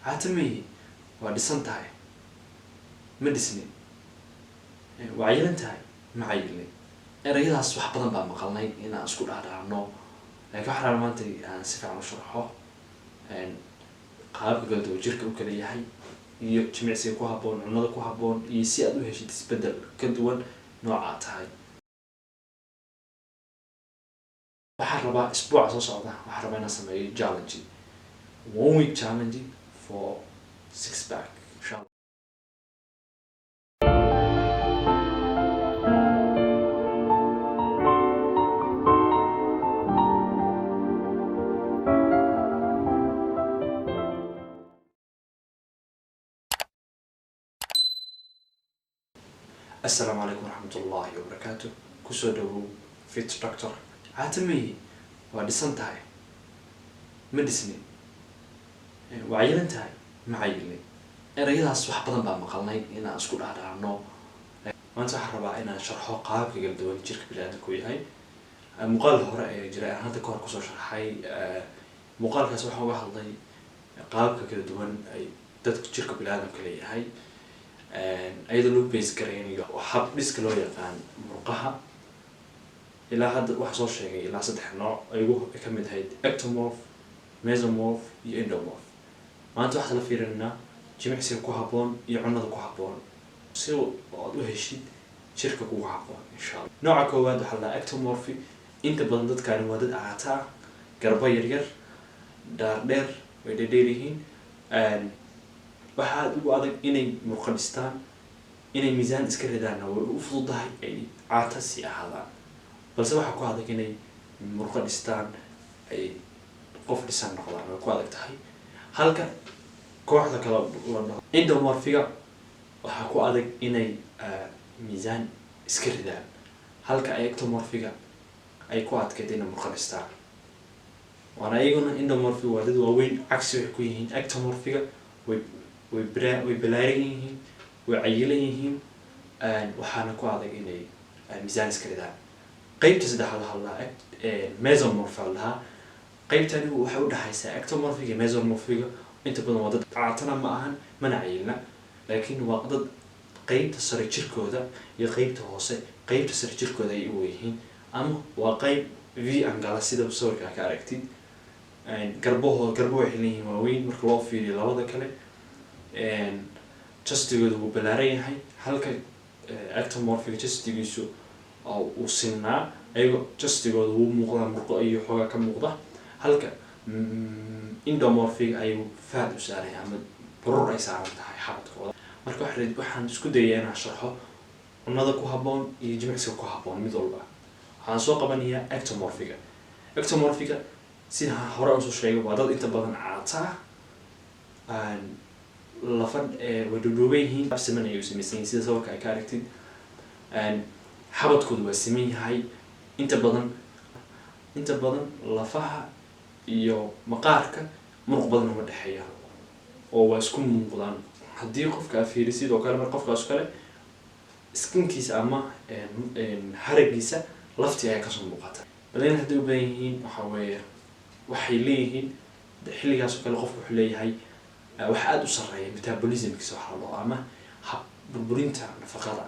عاتمي وديسان تاي مديسني وعيلن تاي معيلني erayadaas wax badan baan maqalnay inaan isku dhaadhaacno laakiin waxaan maanta aan si fiican u sharaxo qaabka kala duwan jirka uu kala yahay iyo jimicsiga ku habboon cunnada ku habboon iyo si aad u heshid isbedel ka duwan nooca tahay waxaan rabaa isbuuca soo socda waxaan rabaa inaan sameeyo challenge 1 week challenge for 6 pack inshallah السلام عليكم ورحمة الله وبركاته كسودو فيت دكتور عاتمي وديسان تاي مديسني وعيلن تاي معيلني erayadaas wax badan baan maqalnay inaan isku dhaadhaacno maanta waxaan rabaa inaan sharxo qaabka kala duwan jirka bini'aadamku yahay muuqaal hore ee jiray aan hadda kahor kusoo sharxay muuqaalkaas waxaan uga hadlay qaabka kala duwan ay dadka jirka bini'aadamka leeyahay ayadoo loo base gareynayo hab dhiska loo yaqaan murqaha ilaa hadda wax soo sheegay ilaa 3 nooc ay ugu ka mid ahayd ectomorph, mesomorph iyo endomorph maanta waxaan la fiirinaa jimicsiga ku habboon iyo cunnada ku habboon si aad u heshid jirka kugu habboon insha Allah nooca koowaad waxaa la ectomorph inta badan dadkani waa dad caata garba yar yar dhaadheer way dheer yihiin waxaad ugu adag inay murqo dhistaan inay miisaan iska ridaan way u fududahay ay caata si ahaadaan balse waxaa ku adag inay murqo dhistaan ay qof dhisan noqdaan way ku adag tahay halka kooxda kale endomorphiga waxaa ku adag inay miisaan iska ridaan halka ectomorphiga ay ku adkayd inay murqo dhistaan waana iyaguna endomorphiga waa dad waaweyn cagsi waxay ku yihiin ectomorphiga way balaaran yihiin way cayilan yihiin waxaana ku adag inay miisaan iska ridaan qaybta saddexaad waxaa la mesomorph lahaa qaybtani waxay u dhaxaysaa ectomorphiga iyo mesomorphiga inta badan waa dad caatana ma ahan mana cayilna laakiin waa dad qaybta sare jirkooda iyo qaybta hoose qaybta sare jirkooda ay u yihiin ama waa qayb v angle sida sawirka ka aragtid garbo waxay leeyihiin waaweyn marka loo fiiriyo labada kale chestigooda wuu balaaran yahay halka ectomorphiga chestigiisu uu sinaa ayagoo chestigooda wuu muuqdaa murqo iyo xoogaa ka muuqda halka endomorphiga ayuu faad u saaray ama burur ay saaran tahay xabadkooda marka waxaan isku dayaa inaan sharxo cunnada ku habboon iyo jimicsiga ku habboon mid walba waxaan soo qabanayaa ectomorphiga sida hore aan soo sheegay waa dad inta badan caata lafan way dhudhuuban yihiin siman ayay u samaysan yihiin sida sawirka ay ka aragtid xabadkoodu waa siman yahay inta badan lafaha iyo maqaarka muruq badan uma dhexeeya oo waa isku muuqdaan haddii qofka aad fiirisid sidoo kale mar qofkaas kale skinkiisa ama haragiisa laftii ayaa kasoo muuqata badan hadday u badan yihiin waxaa weeye waxay leeyihiin xilligaas oo kale qofku wuxuu leeyahay waxa aad u sareeya metabolismkiisa waxa loo ama hab burburinta nafaqada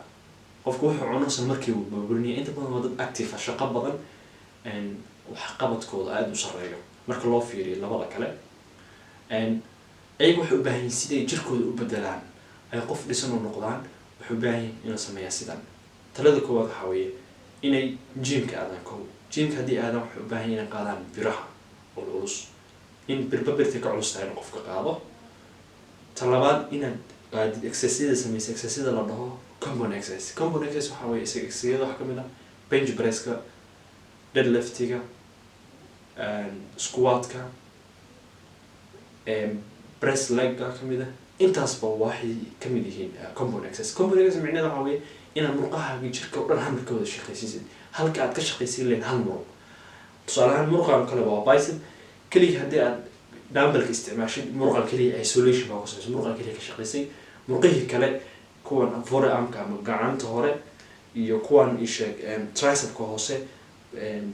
qofku wuxuu cuno markii uu burburinaya inta badan waa dad active shaqo badan wax qabadkooda aad u sareeyo marka loo fiiriyo labada kale ayagu waxay u baahan yihiin siday jirkooda u bedelaan ay qof dhisan u noqdaan waxay u baahan yihiin inay sameeyaan sidan talada koowaad waxaa weeye inay gymka aadaan gymka haddii aadaan waxay u baahan yihiin inay qaadaan biraha oo culus in birta ka culus tahay in qofka qaado talabaad inaad qaadid exercise samaysa exercise la dhaho compound exercise waxaa weeye exercise wax kamid ah bench presska deadliftiga squatka press legga kamid ah intaasba waxay kamid yihiin compound exercise micnaheedu waxaa weeye inaad murqahaaga jirka oo dhan hal mar ka wada shaqaysiisid halka aad ka shaqaysiin lahayd hal muruq tusaale ahaan muruqan kale waa bicep kaliya haddii aad dumbbellka isticmaashid muruqan kaliya isolation baa ku samaysa muruqan kaliya ka shaqaysay murqihii kale kuwan forearmka ama gacanta hore iyo kuwan isheeg tricepka hoose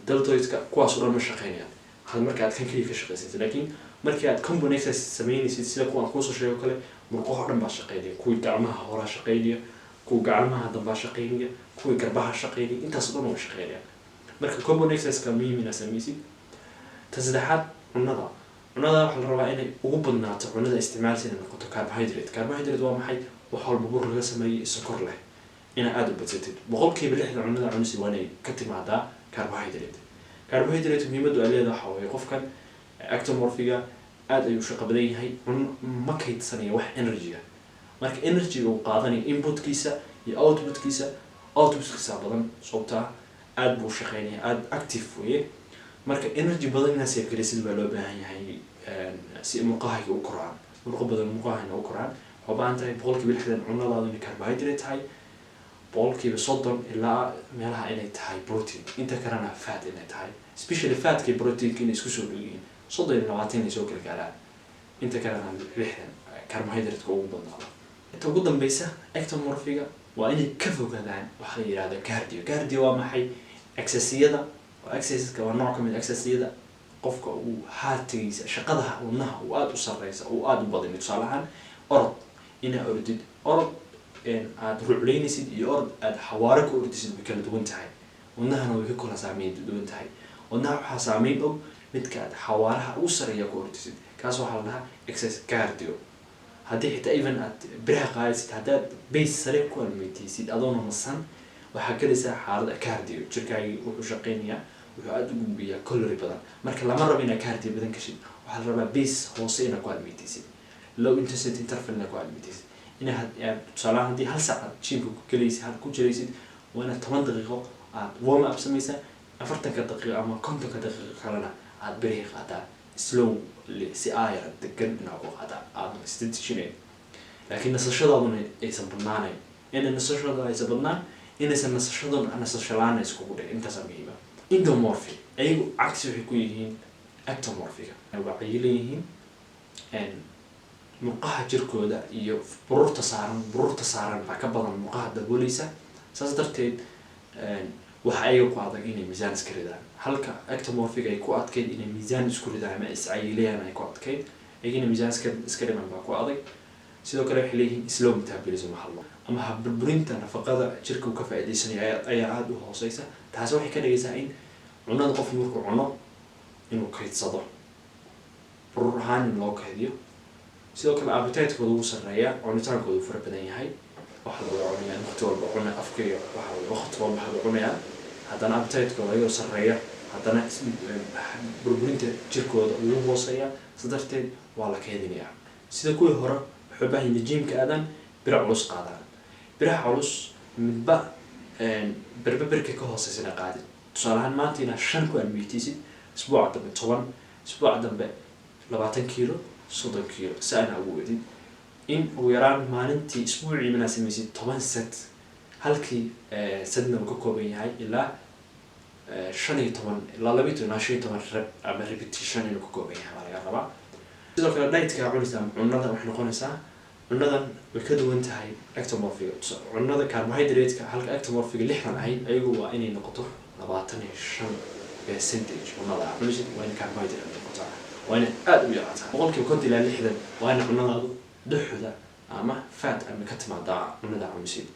deltoidka kuwaas oo dhan ma shaqeynayaan hal marka aad kan kaliya ka shaqaysatay laakiin markii aad compound exercise sameynaysid sida kuwa aan kusoo sheego kale murqaha dhan baa shaqeynaya, kuwii gacmaha horaa shaqeynaya, kuwa gacmaha dambaa shaqeynaya, kuwii garbaha shaqeynaya, intaas dhan waa shaqeynaya. marka compound exercise-ka muhiim inaad sameysid. ta saddexaad cunada waxaa la rabaa inay ugu badnaato cunada isticmaalsi inay noqoto carbohydrate waa maxay? wax walba bur laga sameeyey sokor leh inaad aada u badsatid. 60% cunada cunisi waa inay ka timaadaa carbohydrate muhiimadu ay leedahay waxaa waaye qofkan ectomorphiga aad ayuu shaqo badan yahay, ma kaydsanaya wax energy ah. marka energy uu qaadanayo inputkiisa iyo outputkiisa badan sababtaa aad buu shaqeynaya, aad active weeye. marka energy badan inaad save garaysid baa loo baahan yahay si murqahaaga u koraan. murqo badan murqahaaga u koraan waxaa u baahan tahay 60% cunadaadu inay carbohydrate tahay, 30% ilaa meelaha inay tahay protein, inta kalena fat inay tahay, especially fatka proteinka inay isku soo dhoweeyeen 30-20 inay soo kala gaaraan, inta kalena 60 carbohydrate-ka ugu badnaado. inta ugu dambeysa ectomorphiga waa inay ka fogaadaan waxa la yiraahdo cardio waa maxay? exercise-yada exercise-ka waa nooc ka mid exercise-yada qofka uu haatigiisa shaqada wadnaha uu aad u sareysa uu aad u badan. tusaale ahaan orod inaad orodid, aad rucleynaysid iyo orod aad xawaare ku ordisid way kala duwan tahay. wadnahana way ka kala saameyn duwan tahay. wadnaha waxaa saameyn og midka aad xawaaraha ugu sareeya ku ordisid, kaas waxaa la dhahaa exercise cardio. haddii xitaa even aad biraha qaadaysid, haddaad base sare ku almeytaysid adoona nasan, waxaa galaysaa xaalada cardio. jirkaagi wuxuu shaqeynayaa, wuxuu aad u gudbiyaa calorie badan. marka lama rabo inaad cardio badan gashid, waxaa la rabaa base hoose inaad ku almeytaysid, low intensity interval inaad ku almeytaysid. inaad tusaale haddii hal saac aad gymka ku galaysid ku jiraysid, waa inaad 10 daqiiqo aad warm up sameysaa, 40 daqiiqo ama 50 daqiiqo kalena aad biraha qaadaa slow si aayar degan inaad u qaadaa aad isticmaashay. laakiin nasashadaaduna aysan badnaanayn. nasashada aysan badnaan, inaysan nasasho laan iskugu dhicin, intaas muhiim ah. endomorphic ayagu cagsi waxay ku yihiin ectomorphiga. waxay leeyihiin murqaha jirkooda iyo bururta saaran baa ka badan murqaha dabooleysa. saas darteed waxa ay ku adag inay miisaan iska ridaan, halka ectomorphic ay ku adkeyd inay miisaan isku ridaan ama iscayilayaan ay ku adkeyd, ayagina miisaan iska dhiman baa ku adag. sidoo kale waxay leeyihiin slow metabolism ama habburburinta nafaqada jirka uu ka faa'iideysanaya ayaa aad u hooseysa. taasi waxay ka dhigaysaa in cunada qof markuu cuno inuu kaydsado, burur ahaan in loo kaydiyo. sidoo kale appetite-kooda ugu sarreeya, cunitaankooda uu fara badan yahay. waxa lagu cunayaa waqti walba cuna afkayga waqti walba lagu cunayaa, haddana appetite-kooda ayuu sarreeya, haddana burburinta jirkooda ugu hooseeya. sidarteed waa la kaydinayaa. sida kuwii hore waxay u baahan yihiin gym-ka aadan bira culus qaadaan. biraha culus midba berberka ka hooseysana qaadid. tusaale ahaan maanta inaad 5 ku almeytaysid, isbuuca dambe 10, isbuuca dambe 20 kiilo, 30 kiilo saana ugu wadid. in ugu yaraan maalintii isbuucii inaad sameysid 10 set, halkii setna uu ka kooban yahay ilaa 15 ilaa 12 rep ama repetition inuu ka kooban yahay laga rabaa. sidoo kale diet-ka cunista cunada waxay noqonaysaa, cunadan way ka duwan tahay ectomorphiga. cunada carbohydrate-ka halka ectomorphiga 60 ahayd, ayagu waa inay noqoto 25% cunada cunista waa in carbohydrate noqoto, waa in aad u yaraataa. 50 ilaa 60 waa in cunadaadu dhuxda ama fat ama ka timaadaa cunada cunista.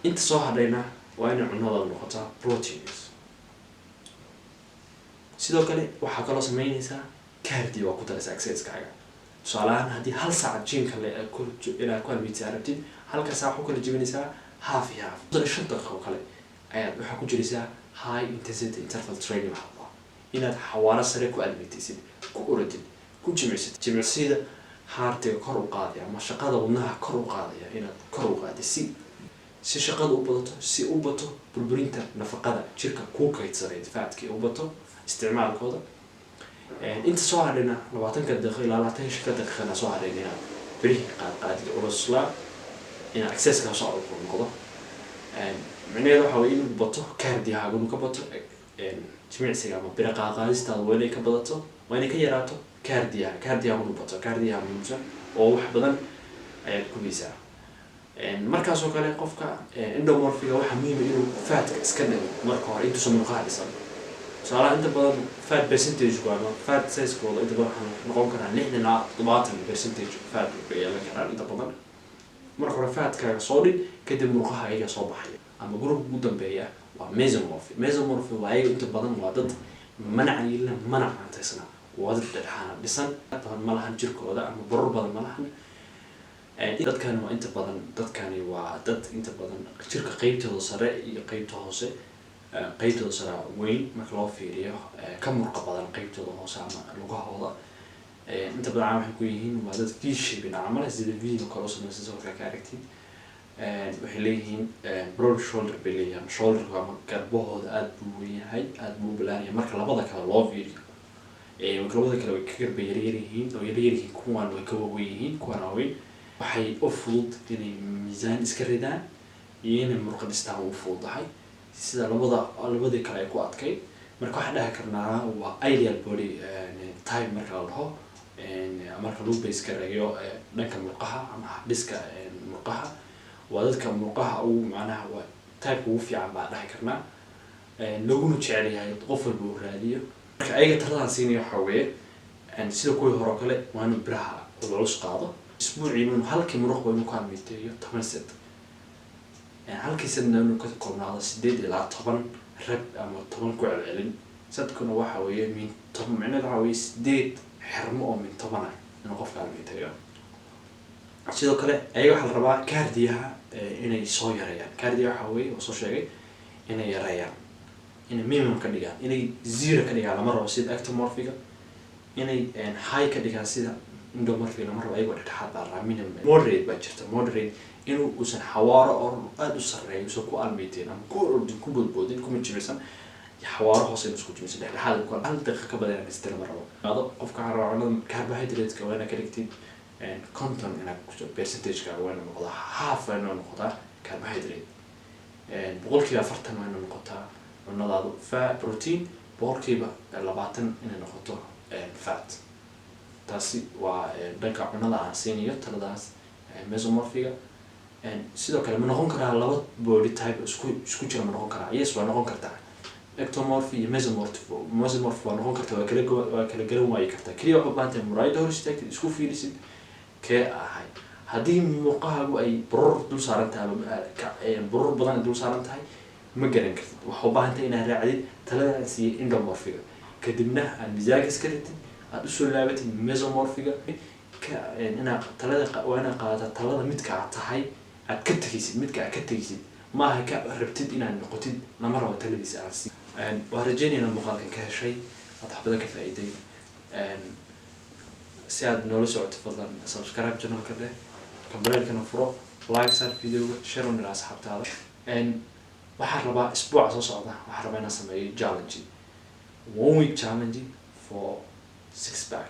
inta soo hadhayna waa in cunadaadu noqotaa proteins. sidoo kale waxaa kaloo sameynaysaa cardio waa ku daraysaa exercise-kaaga. tusaale ahaan haddii hal saac gym-ka inaad ku almeytay arabtid, halka saac ku kala jebinaysaa half iyo half. 5 daqiiqo kale ayaad waxaa ku jiraysaa high intensity interval training inaad xawaare sare ku almeytaysid, ku orodid, ku jimicsid. jimicsida heartiga kor u qaadaya ama shaqada wadnaha kor u qaadaya inaad kor u qaadid si shaqada u badato, si u bato burburinta nafaqada jirka ku kaydsaday fatkii u bato isticmaalkooda. inta soo hadhayna 20 daqiiqo ilaa 25 daqiiqo soo hadhayna inaad birihi qaadid culusla inaad exercise-ka soo noqdo. micnaheedu waxa weeye inuu bato cardio-haaga inuu ka bato, jimicsiga ama bira qaadistaada waa inay ka badato, waa inay ka yaraato cardio-haaga inuu bato. cardio-haaga muhiimsan oo wax badan ayaad ku geysaa. markaasoo kale qofka endomorphiga waxaa muhiim ah inuu fatka iska dhigo marka hore intuusan murqaha dhisan. tusaalaha inta badan fat percentage ama fat size-kooda inta badan waxaa noqon karaa 60-70% fat bay yeelan karaan inta badan. marka hore fatkaaga soo dhig kadib murqaha ayaga soo baxaya ama group ugu dambeeya waa mesomorph waa ayaga inta badan waa dad manacayna manacantaysna waa dad dhexaana dhisan badan ma lahan jirkooda ama boror badan ma lahan dadkan waa inta badan dadkani waa dad inta badan jirka qaybtooda sare iyo qaybta hoose qaybtooda sare weyn marka loo fiiriyo ka murqa badan qaybtooda hoose ama lugahooda inta badan waxay ku yihiin waa dad V-shape camal sida video kale oo samaysan sawirka ka aragtid waxay leeyihiin broad shoulder bay leeyihiin shoulderka ama garbahooda aad buu weyn yahay aad buu balaanaya marka labada kale loo fiiriyo labada kale way ka garba yaryar yihiin kuwan way ka waaweyn yihiin kuwan waaweyn waxay u fudud inay miisaan iska ridaan iyo inay murqa dhistaan u fududahay sida labadii kale ay ku adkay marka waxaan dhahi karnaa waa ideal body type marka la dhaho marka lagu base gareeyo dhanka murqaha ama dhiska murqaha waa dadka murqaha ugu macnaha waa type ugu fiican baa dhahi karnaa laguna jecel yahay qof walba uu raadiyo marka ayaga taladaan siinaya waxaa weeye sida kuwii hore oo kale waa inuu biraha culus qaado isbuucii inuu halkii muruq waa inuu ka midteeyo 10 set halkii setna inuu ka koobnaado 8 ilaa 10 rep ama 10 ku celcelin sadkuna waxa weeye min 10 macnaheedu waxa weeye 8 xirmo oo min 10 ah inuu qofka midteeyo sidoo kale ayaga waxa la rabaa cardiaha inay soo yareeyaan cardia waxa weeye oo soo sheegay inay yareeyaan inay minimum ka dhigaan inay 0 ka dhigaan lama rabo sida ectomorphiga inay high ka dhigaan sida endomorphic lama rabo ayagoo dhexdhexaad baa rabaa minimum moderate baa jirta moderate inuu uusan xawaaro oo aad u sarreeyo uusan ku almiiteen ama ku ordin ku boodboodin kuma jibsan xawaaro hoose inuu isku jibsan dhexdhexaad ku hal daqiiqo ka badan istir ma rabo qaado qofka aan rabo carbohydrates ka wayna ka dhigtid content ina percentage ka wayna noqda half wayna noqda carbohydrate boqolkiiba 40 wayna noqotaa cunadaadu fat protein boqolkiiba 20 inay noqoto fat taasi waa dhanka cunada aan siinayo taladaas mesomorphiga sidoo kale ma noqon karaa laba body type isku jira ma noqon karaa yes waa noqon kartaa ectomorphy iyo mesomorph waa noqon kartaa waa kala garan waayi kartaa kaliya waxaa u baahan tahay muraayada hor istaagtid isku fiirisid kee ahay haddii murqahaagu ay boror dul saaran tahay boror badan dul saaran tahay ma garan kartid waxaa u baahan tahay inaad raacdid taladaas iyo endomorphiga kadibna aad miisaanka iska ridid aad usoo laabatid mesomorphiga inaad talada waa inaad qaadataa talada midka aad tahay aad ka tegaysid midka aad ka tegaysid maaha ka rabtid inaad noqotid lama rabo taladiisa aad si waa rajaynayna muuqaalkan ka heshay aad wax badan ka faa'iiday si aad noola socoto fadlan subscribe channelka leh kambalelkana furo like saar videoga share una asxaabtaada waxaan rabaa isbuuca soo socda waxaan rabaa inaan sameeyo challenge 1 week challenge for 6 pack